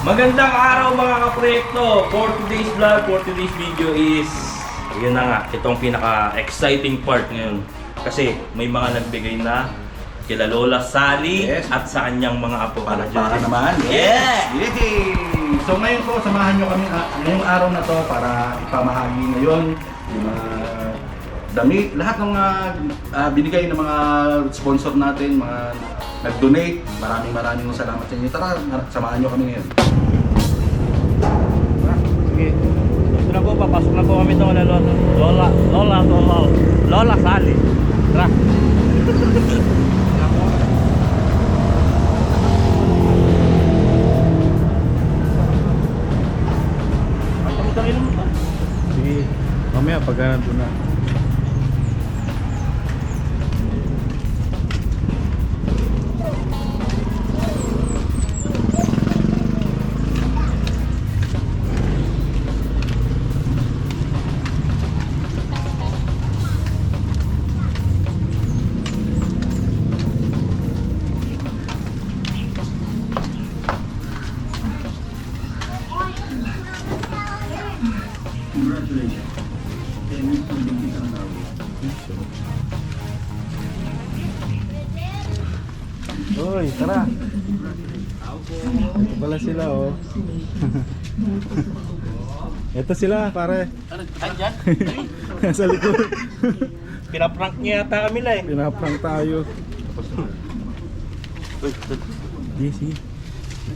Magandang araw mga kaproyekto. For today's vlog, for today's video is yun na nga, itong pinaka-exciting part ngayon. Kasi may mga nagbigay na kila Lola Sally at sa kanyang mga apo. Para naman. Yeah! Yay! So ngayon po, samahan nyo kami ngayong araw na to para ipamahagi ngayon yung mga damit, lahat ng binigay ng mga sponsor natin, mga nag-donate. Maraming salamat sa inyo. Tara, samahan nyo kami ngayon. Sige. Ito na po, papasok na po kami doon na Lola Sally. Tara. Sige, mamaya pag nandun na. Uy, tara. Ito pala sila, oh. Ito sila, pare. Andyan? Sa likod. Pinaprank niya yata kami la eh. Pinaprank tayo. Easy.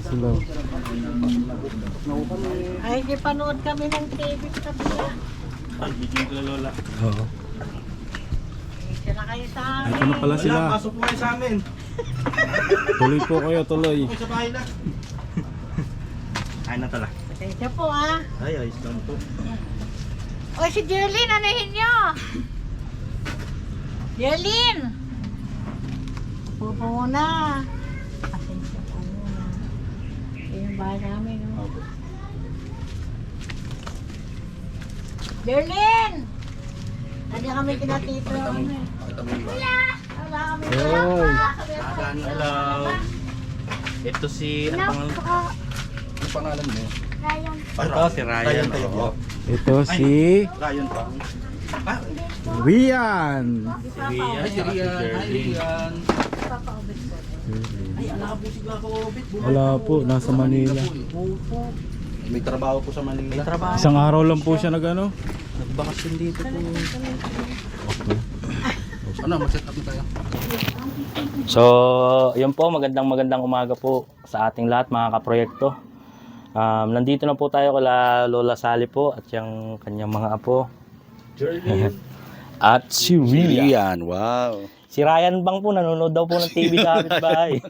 Sila. Ay, di panood kami ng TV sa kabila. Ay, video ko Lola. Oo. Dito na kayo sa Ito amin. na pala sila. Pasok po kayo sa amin. Tuloy po kayo, tuloy. Sa bahay na. Ay na tala. Pasensya po ah. Ay, ayos lang po. O si Jerlyn, anahin nyo. Jerlyn! Upo po muna. Pasensya po muna. Ito yung bahay namin. No? Jerlyn! Nandiyan kami kinatito. Wala kami. Hoy. Hello. Ito si ano pangalan? Ano pangalan mo? Ito si Ryan. Oo. Ito si Ryan pa. Rian. Si Rian. Si Jerlyn. Ay, ala po si Gako Obit. Wala po, nasa Manila. May trabaho po sa Manila. May trabaho. Isang araw lang po siya nag-ano. Nagbakasyon dito po. Ano, mag-set up na tayo. So, yun po, magandang umaga po sa ating lahat mga kaproyekto. Nandito na po tayo kala Lola Sally po at yung kanyang mga apo. At si Rian. Rian, wow. Si Ryan Bang po, nanonood daw po ng TV sa kapitbahay.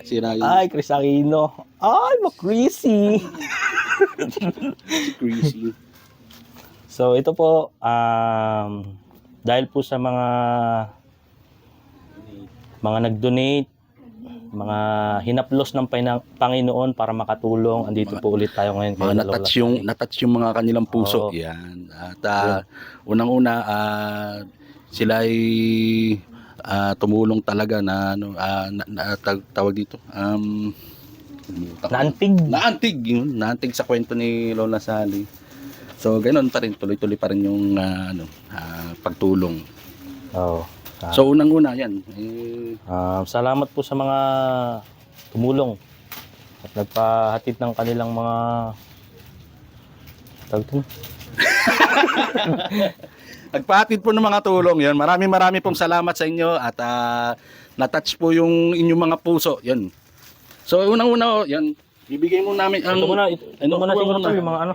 Si Ryan. Ay, Chris Aquino. Ay, ma-Chrissy. Si Chrissy. So, ito po, dahil po sa mga nag-donate, mga hinaplos ng Panginoon para makatulong, andito po ulit tayo ngayon. Mga natouch yung mga kanilang puso. Oo. Yan. At unang-una, sila ay tumulong talaga na ano, tawag dito. Naantig yun. Naantig sa kwento ni Lola Sally. So, ganoon pa rin. Tuloy-tuloy pa rin yung pagtulong. Oo. So, unang-una, yan. Salamat po sa mga tumulong at nagpahatid ng kanilang mga Nagpahatid po ng mga tulong. Yan. Marami pong salamat sa inyo at natouch po yung inyong mga puso. Yan. So, unang-una, yan. Bibigay mo namin ang... ito muna siguro to, yung mga ano.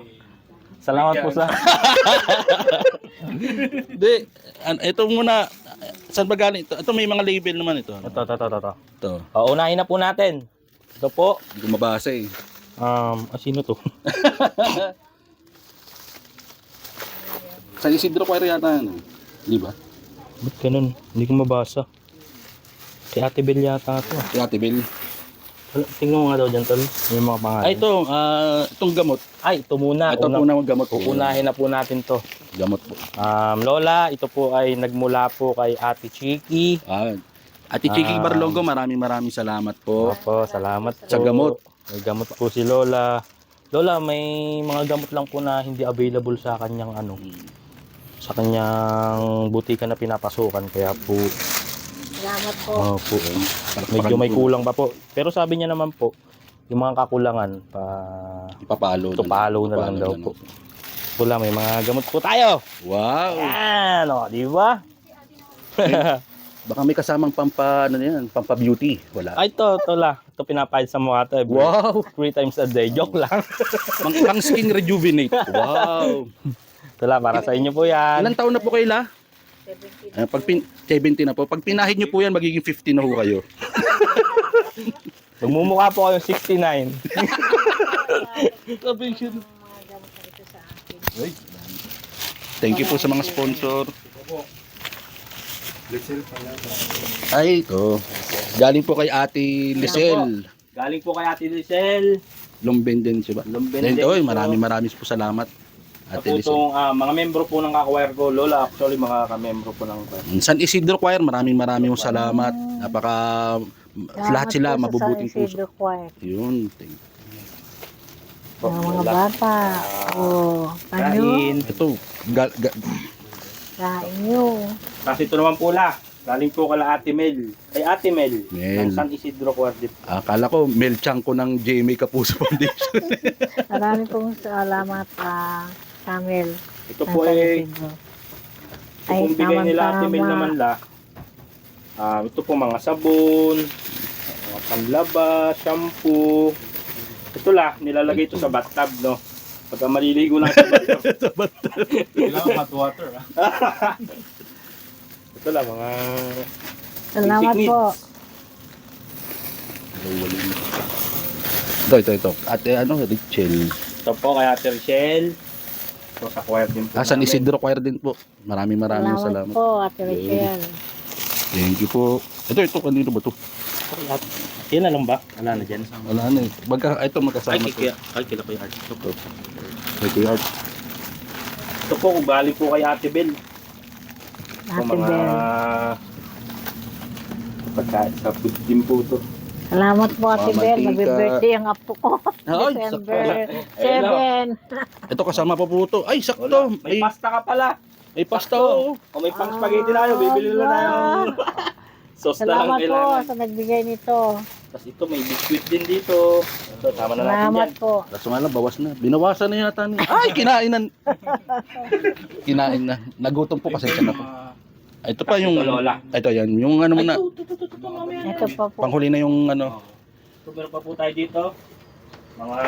Salamat po sa... Hindi. Ito muna. Saan ba galing ito? Ito may mga label naman ito. Ito. Ito. Unahin na po natin. Ito po. Hindi ko mabasa eh. Sino to? Sa Isidro Choir yata yan. Di ba? Ba't ganun? Hindi ko mabasa. Si Ate Bel yata ito. Si Ate Bel. Tingnan mo nga daw dyan, tol. Yung mga pangalan. Ay, itong gamot. Ay, ito muna. Ito po na gamot po. Uunahin na po natin to. Gamot po. Lola, ito po ay nagmula po kay Ate Chiki. Ate Chiki Barlogo, maraming salamat po. Opo, salamat po. Sa gamot. May gamot po si Lola. Lola, may mga gamot lang po na hindi available sa kanyang sa kanyang butika na pinapasukan. Kaya po, Salamat po. po medyo may kulang pa po. Pero sabi niya naman po, yung mga kakulangan, Ipapalo. tupalo na lang daw po. Wala, may mga gamot po tayo. Wow. Yan, di ba? Baka may kasamang pampa-beauty. Wala. Ay, ito la. Ito pinapahid sa mukha to. Wow. 3 times a day. Joke lang. Pang skin rejuvenate. Wow. Ito la, para sa inyo po yan. Ilang taon na po kayo, La? 70 na po. Pag pinahid nyo po yan, magiging 50 na ho kayo. Magmumukha po kayo 69. Thank you po sa mga sponsor. Ay, ito. Galing po kay Ate Lisel. Galing po kay Ate Lisel. Lumbendense ba? Lumbendense. Oy, maraming po salamat. Sa Ate po Lisel. itong mga membro po ng ka-choir ko. Lola, actually mga ka-membro po ng choir. San Isidro Choir, maraming salamat. Napaka lahat sila mabubuting puso. Yun. Thank you. Mga bata. Kanyo. Ito, Kain nyo. Kasi ito naman po la. Galing po kala Ate Mel. Kay Ate Mel. Mel. Ng San Isidro Choir dito. akala ko Melchang ko ng JMA Kapuso Foundation. Marami pong salamat, Camel. Ito po ay ito pong bigay nila Ate Mel naman la. Ito po mga sabon, mga panlaba, shampoo. Ito la, nilalagay ito sa bathtub, no? Pagka maliligo lang sa bathtub. Kailangan hot water. Ito la, mga Salamat basic po. needs. Ito. Ate Richel. Ito po kay Ate Richelle. Ito sa choir din po. San namin. Isidro Choir din po. Maraming salamat. Po, Ate Rachel. Thank you po. Ito, kanino ba to? Yan na lang ba? Wala na dyan. Wala na eh. Magkasama to. Kila ko yung art. Ito po. Kay Kuya Art. Ito po, kung galing po kay Ate Bel. Ito Ate mga Bel. pagkain sa food din po ito. Salamat po, Ate Mama Bel. Tika. Magbe-birthday ang apo ko. Ay, December Ayun 7. Ito kasama pa po to. Ay, sakto. Wala. May pasta ka pala. May pasta oh. Kung may pang spaghetti na kayo, bibili na tayo. Sauce na lang Salamat po kailangan. sa nagbigay nito. Tapos ito, may biscuit din dito. Ito, tama na natin Salamat yan. po. Kaso nga lang, bawas na. Binawasan na yata niya. Ay, kinain na. Nagutom po kasi siya na po. Ito pa yung... Ito, Lola. Ito yan. Yung ano muna. Ito, mamaya. Ito pa po. Panghuli na yung Ito, meron pa po tayo dito. Mga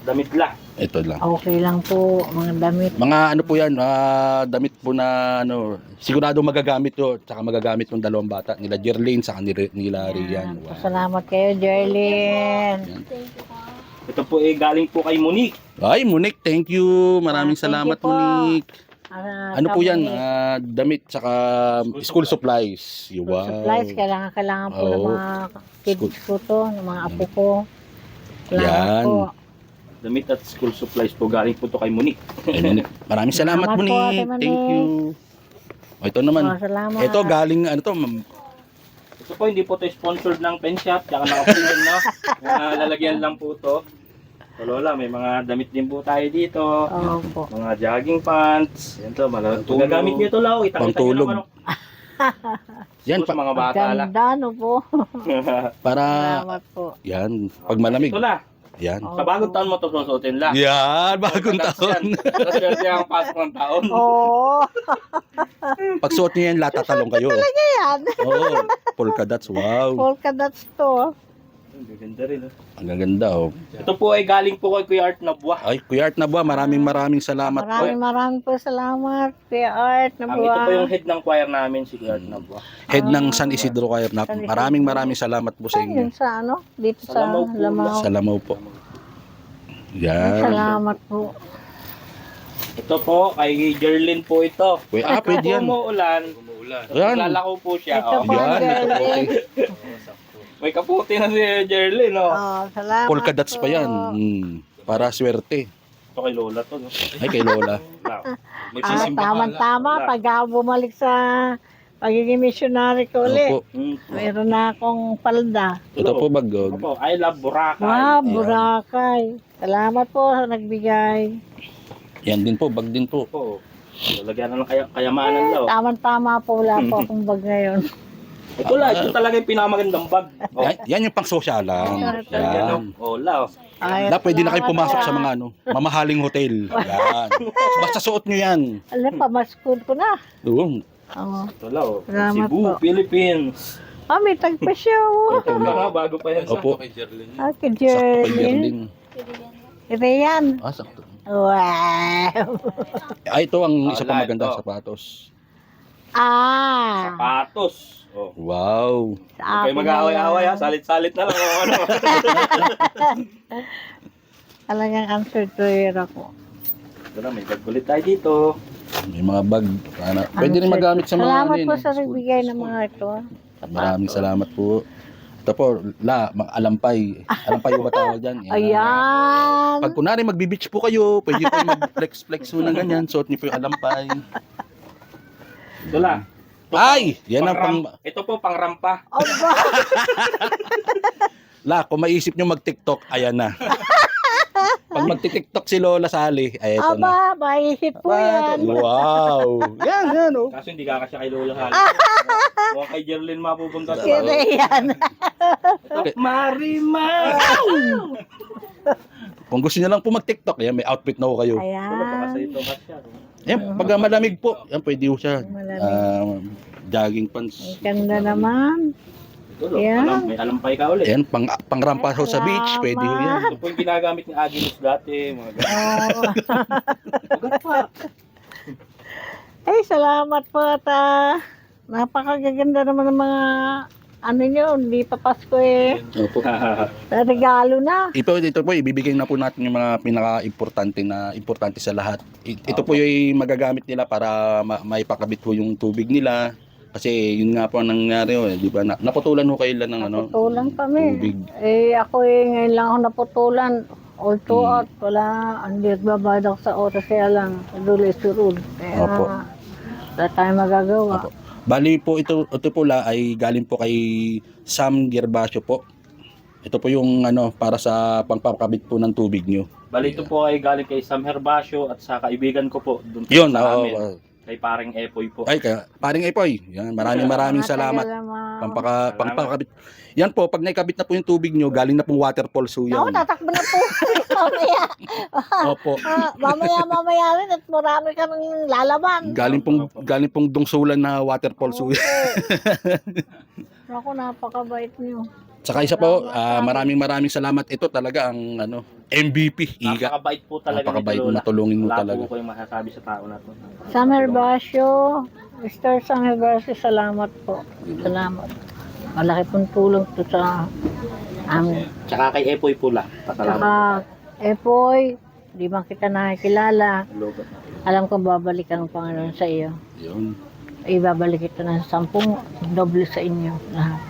damit la. Ito lang. Okay lang po, mga damit. Mga po yan, damit po na sigurado magagamit to, tsaka magagamit ng dalawang bata, nila Jerlyn saka nila Rian. Wow. Salamat kayo, Jerlyn. Ito po galing po kay Monique. Ay, Monique, thank you. Maraming Thank you salamat, po. Monique. Ano po yan? Kami, Damit tsaka school supplies. Wow. supplies, kailangan po ng Oo. mga kids ko to, ng mga apo ko. Yan. Salamat po. Damit at school supplies po galing po to kay Monique. Ay, Monique. Maraming salamat, Salamat po, Monique. Ate Monique. Thank you. O, ito naman. Salamat. Ito galing, Ito po hindi po to sponsored ng pen shop, tsaka naka-film no. Lalagyan lang po to. So Lola, may mga damit din po tayo dito. Oo po. Mga jogging pants. Yan to, gagamit niyo to lao. Itakita niyo Pangtulog. naman. Yan, Yan sa mga bata la. Ganda, no po. para, Salamat po. yan, pag malamig. Ito la. Yan. Sa bagong taon mo to susuotin la. Yan, bagong taon. Tapos yan ang pasok ng taon. Oo. Pag suot niyo yan, latatalong kayo. Yan. Oo, polka dots, wow. Polka dots to. Ang gaganda rin. Oh. Ang gaganda, oh. Ito po ay galing po kay Kuya Art Nabwa. Ay, Kuya Art na ba? Maraming salamat po. Maraming po salamat. Kuya Art na Ito po yung head ng choir namin, si Kuya Art Nabwa. Head ng San Isidro Choir na. San Isidro. Maraming salamat po sa Saan inyo. yun sa ano? Dito Sa sa Lamaw po. Lamaw. Sa Lamaw po. Yan. Salamat po. Ito po, kay Jerlyn po ito. Kuya, pwede yan. Umuulan. Yan. Lalako po siya. Ito Oh. po. Yan, Jerlyn. May kaputi na si Jerlyn, no? Salamat polka dots pa po. yan. Para swerte. Ito kay Lola to, no? Ay, kay Lola. Wow. May Tamang-tama pag ako bumalik sa pagiging missionary ko ulit. Opo. Meron na akong palda. Ito po bagog. Opo, I love Boracay. Wow, Boracay. Salamat po sa nagbigay. Yan din po, bag din po. Opo. Lalagyan na ng kayamanan daw. Tama-tama po, wala po akong bag ngayon. Ito lang, ito talaga yung pinakamagandang bag. Oh. Yan yung pang sosyalan. Yan. Oh, lao. Ay, Na pwede na kayo salamat pumasok po, sa mga mamahaling hotel. Yan. Basta suot nyo yan. Alam, pamaskod ko na. Oo. Oo. Ito lao. Salamat Cebu, po. Philippines. May tagpasyaw. Ito mga bago pa yan sa Opo. Kay Sakto pa Jerlyn. din. Riyan. Sakto. Wow. Ay, ito ang isa pa Wala, maganda, ito. sapatos. Sapatos. Oh. Wow. Sa Okay, akin mag-away-away na ha. Salit-salit na lang. Oh, ano. Talagang answer to year ako. Ito na, may bag ulit tayo dito. May mga bag. Pwede rin magamit sa mga Salamat ano po yun, sa school. nagbigay ng mga ito. Maraming salamat po. Ito po, mga alampay. Alampay yung tawag dyan. Yan. Ayan. Pag kunwari magbi-beach po kayo, pwede po mag-flex-flex mo ng ganyan. Suot niyo po yung alampay. Ito lang. Ay! Yan ang pang... Ito po, pang rampa. Aba. Kung maisip nyo mag-TikTok, ayan na. Pag mag-TikTok si Lola Sally, ay ito na. Aba, mahihit po yan. Wow! Yan, oh. Kaso hindi kakasya kay Lola Hali. Mukhang kay Jerlyn mapupunta Si Riyan. Marima! Kung gusto nyo lang po mag-TikTok, yan, may outfit na ho kayo. Wala pa kasi Ayan. ito kasya. Yan, pag malamig po, yan, pwede ho siya. Malamig. Jogging pants. Ang ganda naman. Ito lo, Yan. may alampay ka ulit. Yan, pang-rampa ho sa beach, pwede ho yan. Ito po yung ginagamit ni Agnes dati. Mga ganun. Oh. Agad pa. Ay, salamat po at napakagaganda naman ng mga ano nyo, hindi pa Pasko eh. Opo. Regalo na. Ito po, ibibigay na po natin yung mga importante sa lahat. Ito po yung magagamit nila para maipakabit po yung tubig nila. Kasi yun nga po ang nangyari, di ba? Naputulan ho kayo lang ng Naputulan kami. tubig. Ako ngayon lang ako naputulan. All throughout, wala, hindi nagbabayad ako sa oras kaya lang, dulis surod. Kaya Opo. wala tayong magagawa. Opo. Bali po, ito pula ay galing po kay Sam Gervasio po. Ito po yung para sa pangpapakabit po ng tubig nyo. Bali ito po ay galing kay Sam Herbacio at sa kaibigan ko po. Doon po Yun, sa oo. amin. Kay paring Epoy po. Ay, paring Epoy. Yan, maraming salamat. Pampakabit. Yan po, pag naikabit na po yung tubig nyo, galing na pong waterfall so Ako, yan. tatakbo na po. Mamaya. Opo. Mamaya rin at marami kaming lalaban. Galing pong dungsulan na waterfall so yan. Ako, napakabait niyo. Saka isa po, maraming salamat. Ito talaga ang MVP. Iga. Napakabait po talaga Napakabait, ni Lola. matulungin mo Wala talaga. po ko yung masasabi sa tao na to. Summer Basyo, Mr. Summer Basyo, salamat po. Salamat. Malaki pong tulong to sa amin. Tsaka kay Epoy pula. Pasalamat. Saka, Epoy, di man kita nakikilala. Alam ko babalik ang Panginoon sa iyo. Yun. Ibabalik ito ng 10 doble sa inyo lahat.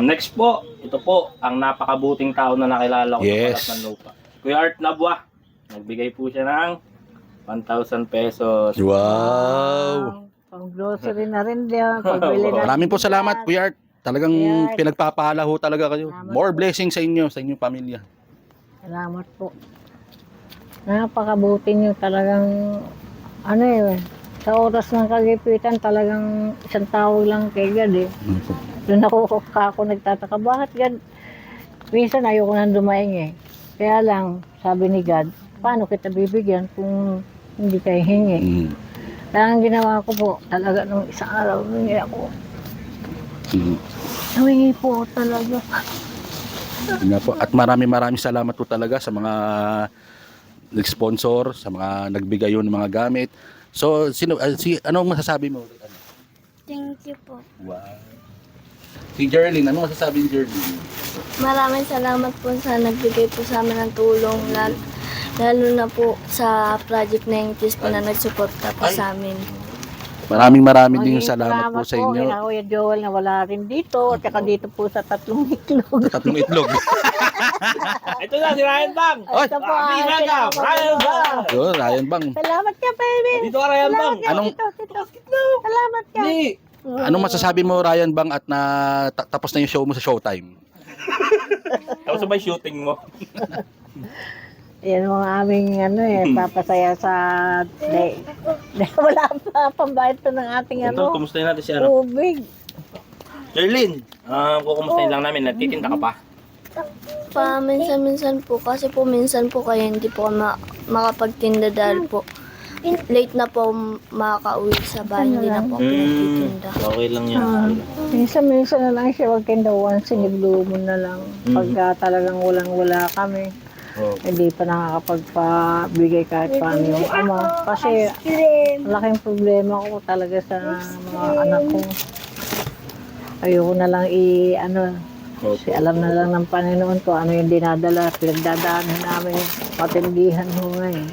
Next po, ito po, ang napakabuting tao na nakilala ko Yes. sa Palat ng Lupa. Kuya Art Nabwa, nagbigay po siya ng 1,000 pesos. Wow. Pang grocery na rin diyan. Pagbili na. Maraming po salamat, Kuya Art. Talagang Kuya Art. pinagpapala ho talaga kayo. Salamat More po. blessings sa inyo, sa inyong pamilya. Salamat po. Napakabuti niyo talagang sa oras ng kagipitan talagang isang tawag lang kay God eh. Doon ako nagtataka, bakit God? Minsan ayoko nang dumaing eh. Kaya lang, sabi ni God, paano kita bibigyan kung hindi kayo hingi? Mm. Kaya ang ginawa ko po, talaga nung isang araw, humingi ako. Mm. Humingi po talaga. Yun nga po. At maraming salamat po talaga sa mga nag-sponsor, sa mga nagbigay yun ng mga gamit. So, anong masasabi mo? Thank you po. Wow. Si Jerlyn, anong masasabi ni Jerlyn? Maraming salamat po sa nagbigay po sa amin ng tulong, lalo na po sa Project 90s po na nagsuporta po sa amin. Maraming din Maraming salamat po sa inyo. Kina Kuya Joel na wala rin dito. At saka dito po sa tatlong itlog. Tatlong itlog. Ito na si Ryan Bang! Oy! Ito po, Ryan Bang! Ryan Bang! Yun, Ryan Bang. Salamat ka, baby. Dito ka, Ryan Bang! Anong- Salamat ka. Anong masasabi mo, Ryan Bang, at tapos na yung show mo sa Showtime? Tapos sabay shooting mo. Yan mga aming papasaya sa wala pa pambayad to ng ating Ito, kumustahin natin si ano? tubig. Jerlyn, kukumustahin lang namin. Nagtitinda ka pa? Minsan-minsan po, kasi po minsan po kaya hindi po ako makapagtinda dahil po late na po makaka-uwi sa bahay, hindi na po ako nagtitinda. Okay lang yan. Minsan na lang siya, wag kinda once in a blue moon na lang. Pagka talagang walang-wala kami. Oh. Hindi pa nakakapagpabigay kahit paano yung ama. Kasi malaking problema ko talaga sa mga anak ko. Ayoko na lang kasi alam na lang ng Panginoon ko ano yung dinadala, pinagdadaanan namin, patindihan mo ngayon.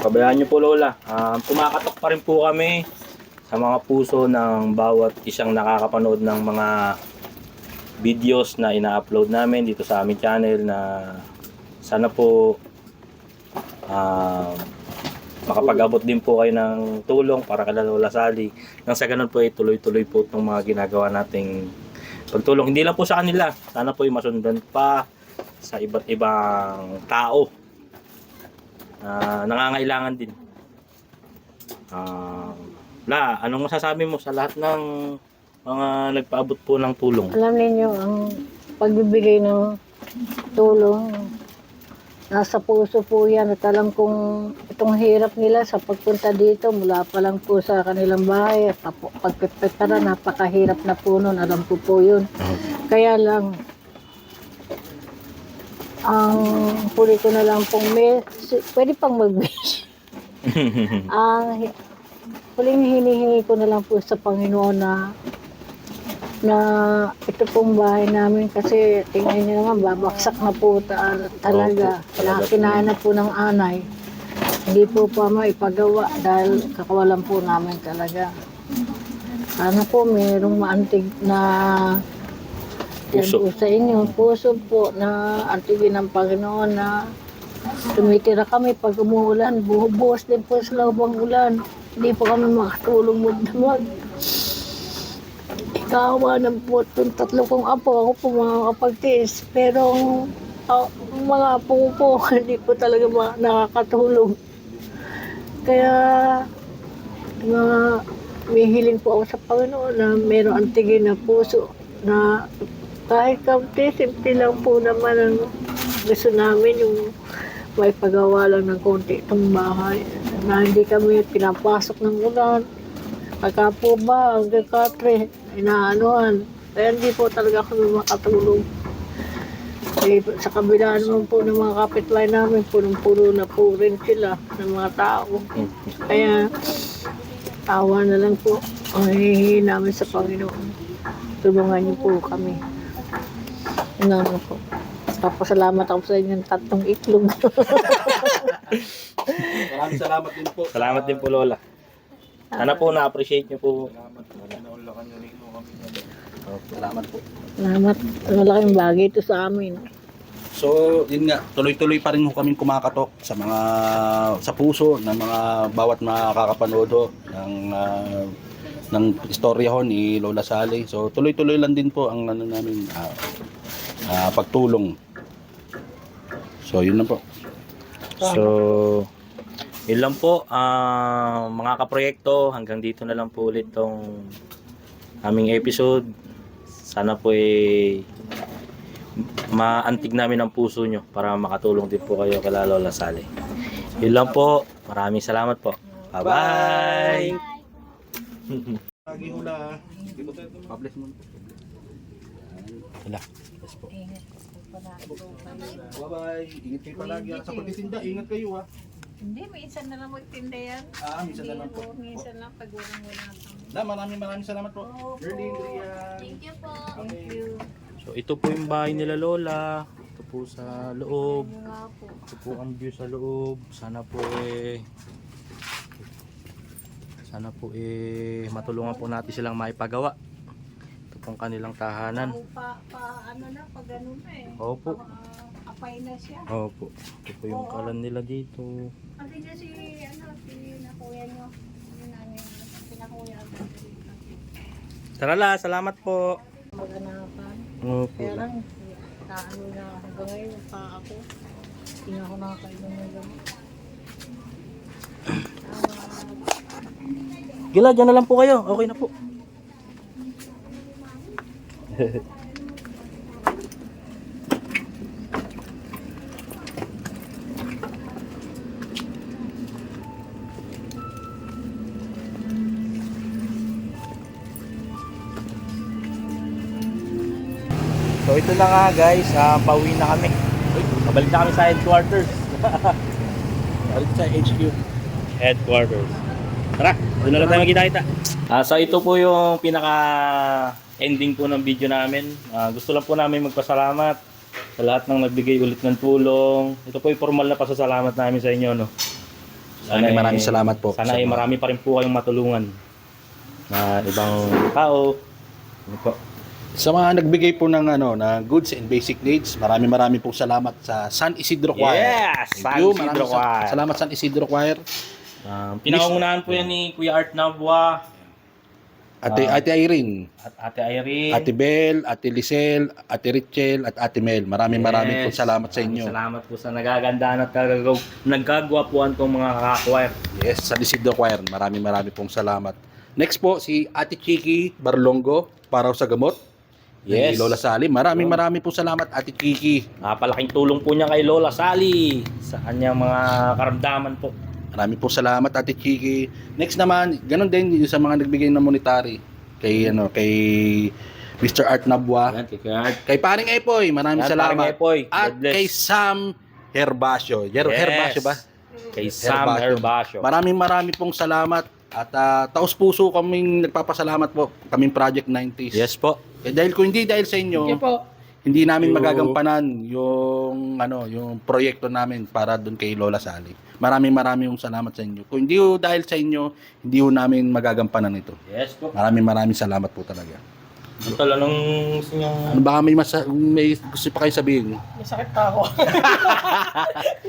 Pabayaan niyo po, Lola. Kumakatok pa rin po kami sa mga puso ng bawat isang nakakapanood ng mga videos na ina-upload namin dito sa aming channel, na sana po makapag-abot din po kayo ng tulong para kay Lola Sally. Nang sa ganun po ay tuloy-tuloy po itong mga ginagawa nating pagtulong. Hindi lang po sa kanila, sana po ay masundan pa sa iba't ibang tao na nangangailangan din. Anong masasabi mo sa lahat ng mga nagpaabot po ng tulong? Alam niyo ang pagbibigay ng tulong, nasa puso po yan at alam kong itong hirap nila sa pagpunta dito mula pa lang po sa kanilang bahay at pagpipekara, napakahirap na po nun, alam ko po yun. Kaya lang, ang huli ko na lang pong pwede pang mag-wish. Ang huling hinihingi ko na lang po sa Panginoon na ito pong bahay namin, kasi tingnan niyo naman babaksak na po talaga. Kinakain na po ng anay. Hindi po pa maipagawa dahil kakawalan po namin talaga. Sana po mayroong maantig na Puso. yan po sa inyo. Puso po na antigin ng Panginoon na tumitira kami pag umuulan. Buhos din po sa loob ng ulan. Hindi po kami makatulong magdamag. Ikawanan po itong tatlo kong apo. Ako po makakapagtiis. Pero ang mga apo po, hindi po talaga nakakatulong. Kaya may hiling po ako sa Panginoon na mayroong antigin na puso na kahit kaunti, simple lang po naman ang gusto namin, yung may pagawa lang ng konti itong bahay. Na hindi kami pinapasok ng ulan. Pagka po ba, hanggang katre, inaanuhan. Kaya hindi po talaga kami makatulong. Eh, sa kabila naman po ng mga kapitbahay namin, punong-puno na po rin sila ng mga tao. Kaya, tawa na lang po ang hihingi namin sa Panginoon. Tulungan niyo po kami. Ano po. Papasalamat ako sa inyong tatlong itlog. Maraming salamat din po. Salamat din po, Lola. Sana po na-appreciate niyo po. Salamat po. Salamat. Malaking bagay ito sa amin. So, yun nga, tuloy-tuloy pa rin ho kaming kumakatok sa puso ng mga bawat makakapanood ho ng istorya ho ni Lola Sally. So, tuloy-tuloy lang din po ang namin pagtulong. So, yun lang po. So, yun lang po, mga kaproyekto. Hanggang dito na lang po ulit tong aming episode. Sana po maantig namin ang puso nyo para makatulong din po kayo kay Lola Sally. Yun lang po. Maraming salamat po. Bye-bye! Lagi hula. Publish mo. Wala. Yes po. Bye-bye. Ingat kayo palagi. Sa pagtitinda, ingat kayo ha. Hindi, minsan na lang magtinda yan. Minsan na lang po. Minsan lang pag walang-wala kami. Maraming salamat po. Berlin, Rian. Thank you po. Thank you. So ito po yung bahay nila Lola. Ito po sa loob. Nga po. Ito po ang view sa loob. Sana po Sana po matulungan po natin silang maipagawa. Ito pong kanilang tahanan. Ano na, pag ganun na eh. Opo. Apay na siya. Opo. Ito po yung kalan nila dito. Kasi si nakuya nyo. Yung namin, pinakuya agad dito. Sarala, salamat po. Maganapan. Opo. Kaya lang, naano na hanggang ngayon pa ako. Hindi na ako nakakainom ng gamot. Gila, dyan na lang po kayo. Okay na po. So ito na nga guys, pauwi na kami. Pabalik na kami sa headquarters. Balik sa HQ. Headquarters. Tara, doon na lang tayo magkita-kita. So ito po yung pinaka-ending po ng video namin. Gusto lang po namin magpasalamat sa lahat ng nagbigay ulit ng tulong. Ito po yung formal na pasasalamat namin sa inyo. No? Maraming salamat po. Sana ay marami pa rin po kayong matulungan na ibang tao. Ano po? Sa mga nagbigay po ng na goods and basic needs, marami pong salamat sa San Isidro Choir. Yes! Thank San you. Isidro Maraming Choir. salamat San Isidro Choir. Pinangungunahan po yan ni Kuya Art Navua, Ate Irene, at Ate Irene. Ate Bel, Ate Lisel, Ate Richel, at Ate Mel. Maraming pong salamat sa inyo. Salamat po sa nagagandaan at nagkagwapuan kong mga kakakwire. Yes, San Isidro Choir. Maraming pong salamat. Next po, si Ate Chiki Barlongo, para sa gamot. Yes. Ni Lola Sally. Maraming pong salamat, Ate Chiki. Napalaking tulong po niya kay Lola Sally sa kanyang mga karamdaman po. Maraming pong salamat, Ate Chiki. Next naman, ganun din yung sa mga nagbigay ng monetary kay kay Mr. Art Nabwa, Ayan, kay Kuya Art. kay Paring Epoy, maraming Ayan, salamat. Paring Epoy. At God bless. kay Sam Herbacio. Yes. Herbacio ba? Kay Sam Herbacio. Maraming pong salamat at taos puso kaming nagpapasalamat po, kaming Project 90s. Yes po. Dahil kung hindi dahil sa inyo, hindi namin magagampanan yung yung proyekto namin para doon kay Lola Sally. Maraming salamat sa inyo. Kung hindi dahil sa inyo, hindi namin magagampanan ito. Yes po. Maraming salamat po talaga. Ang tala ng sinyang... Ano baka may gusto pa kayo sabihin? May sakit pa ako.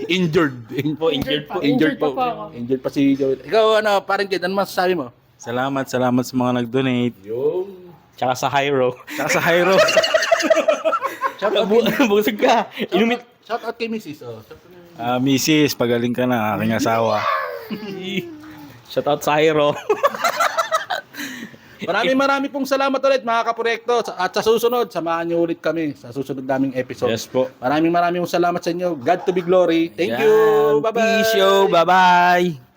Injured. Injured po. Injured pa po. po ako. Injured pa si Joel. Ikaw parang kid, ano masasabi mo? Salamat sa mga nag-donate. Yung Tsaka sa Hyro. Tsaka sa Hyro. Busog ka. Inumit. Shout out kay Mrs. Mrs., pagaling ka na, aking asawa. Shout out sa Hyro. Maraming pong salamat ulit mga kaproyekto. At sa susunod, samahan niyo ulit kami sa susunod naming episode. Yes po. Maraming pong salamat sa inyo. God to be glory. Thank you. Bye-bye. Peace yo. Bye-bye.